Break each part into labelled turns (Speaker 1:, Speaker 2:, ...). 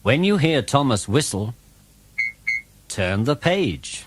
Speaker 1: When you hear Thomas whistle, turn the page.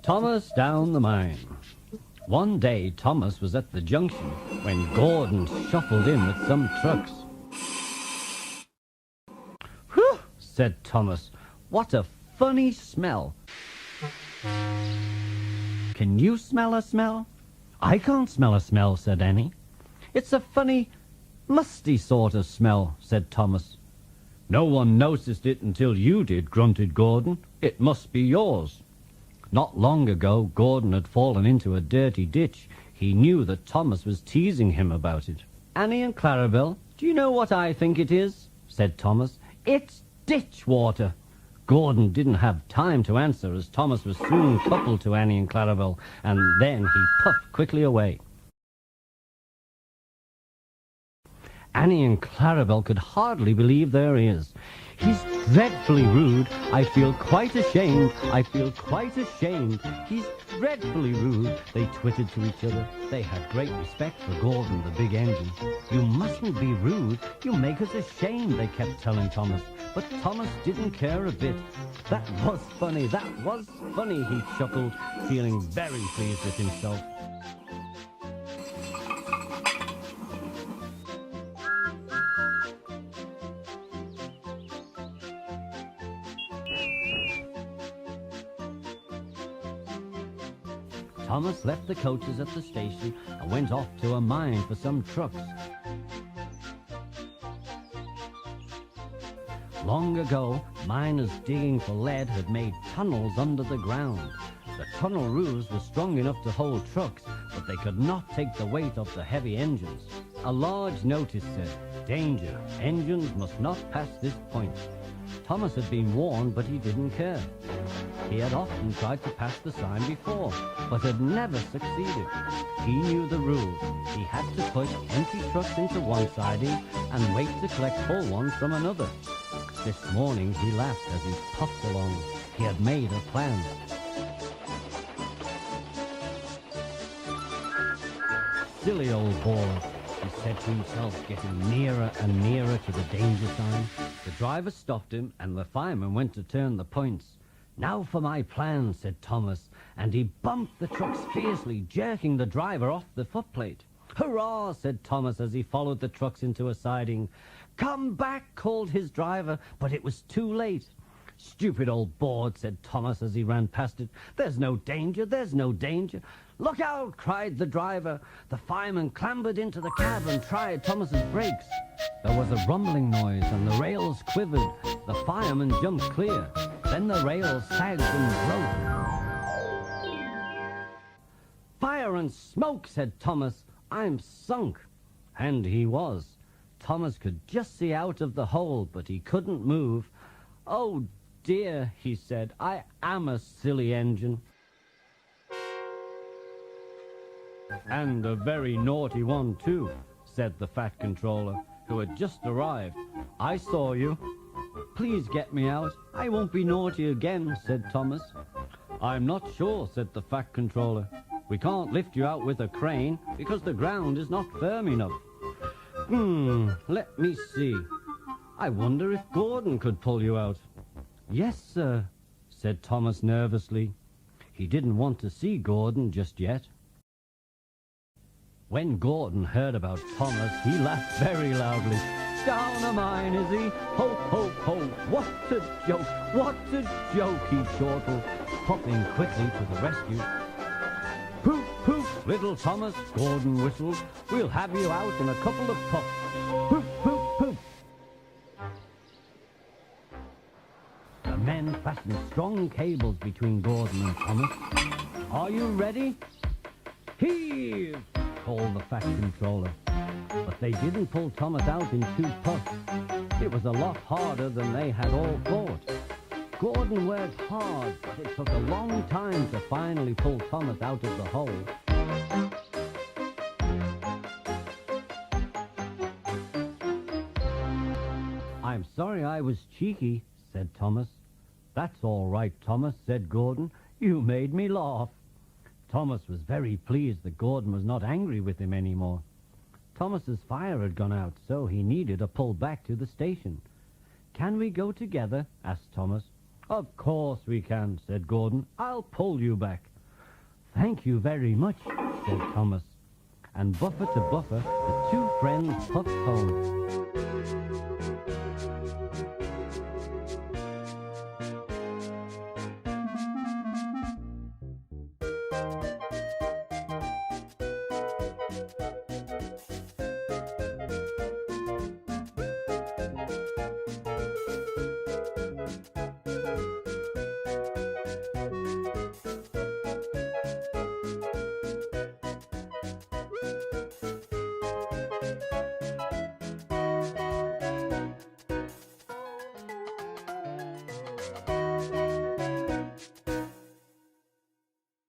Speaker 1: Thomas down the mine. One day Thomas was at the junction when Gordon shuffled in with some trucks. "Whew," said Thomas. "What a funny smell." "Can you smell a smell?" "I can't smell a smell," said Annie. "It's a funny, musty sort of smell," said Thomas. "No one noticed it until you did," grunted Gordon. "It must be yours." Not long ago, Gordon had fallen into a dirty ditch. He knew that Thomas was teasing him about it. "Annie and Clarabelle, do you know what I think it is?" said Thomas. "It's ditch water." Gordon didn't have time to answer, as Thomas was soon coupled to Annie and Clarabelle, and then he puffed quickly away. Annie and Clarabelle could hardly believe their ears. "He's dreadfully rude. I feel quite ashamed. I feel quite ashamed. He's dreadfully rude," they twittered to each other. They had great respect for Gordon, the big engine. "You mustn't be rude. You make us ashamed," they kept telling Thomas. But Thomas didn't care a bit. "That was funny. That was funny," he chuckled, feeling very pleased with himself. Thomas left the coaches at the station and went off to a mine for some trucks. Long ago, miners digging for lead had made tunnels under the ground. The tunnel roofs were strong enough to hold trucks, but they could not take the weight of the heavy engines. A large notice said, "Danger, engines must not pass this point." Thomas had been warned, but he didn't care. He had often tried to pass the sign before, but had never succeeded. He knew the rules. He had to push empty trucks into one siding and wait to collect full ones from another. This morning he laughed as he puffed along. He had made a plan. "Silly old boy," he said to himself, getting nearer and nearer to the danger sign. The driver stopped him, and the fireman went to turn the points. "Now for my plan," said Thomas, and he bumped the trucks fiercely, jerking the driver off the footplate. "Hurrah!" said Thomas as he followed the trucks into a siding. "Come back!" called his driver, but it was too late. "Stupid old board," said Thomas as he ran past it. "There's no danger, there's no danger." "Look out!" cried the driver. The fireman clambered into the cab and tried Thomas's brakes. There was a rumbling noise and the rails quivered. The fireman jumped clear. Then the rails sagged and broke. "Fire and smoke," said Thomas. "I'm sunk." And he was. Thomas could just see out of the hole, but he couldn't move. "Oh dear," he said, "I am a silly engine." "And a very naughty one too," said the Fat Controller, who had just arrived. "I saw you." "Please get me out. I won't be naughty again," said Thomas. "I'm not sure," said the Fat Controller. "We can't lift you out with a crane because the ground is not firm enough." Let me see. I wonder if Gordon could pull you out." "Yes, sir," said Thomas nervously. He didn't want to see Gordon just yet. When Gordon heard about Thomas, he laughed very loudly. "Down a mine, is he? Ho, ho, ho! What a joke! What a joke!" he chortled, hopping quickly to the rescue. "Poof, poof, little Thomas," Gordon whistled. "We'll have you out in a couple of puffs. Poof, poof, poof." The men fastened strong cables between Gordon and Thomas. "Are you ready?" "Heave!" called the Fat Controller. but they didn't pull Thomas out in 2 puffs. It was a lot harder than they had all thought. Gordon worked hard, but it took a long time to finally pull Thomas out of the hole. "I'm sorry I was cheeky," said Thomas. "That's all right, Thomas," said Gordon. "You made me laugh." Thomas was very pleased that Gordon was not angry with him anymore. Thomas's fire had gone out, so he needed a pull back to the station. "Can we go together?" asked Thomas. "Of course we can," said Gordon. "I'll pull you back." "Thank you very much," said Thomas. And buffer to buffer, the 2 friends puffed home.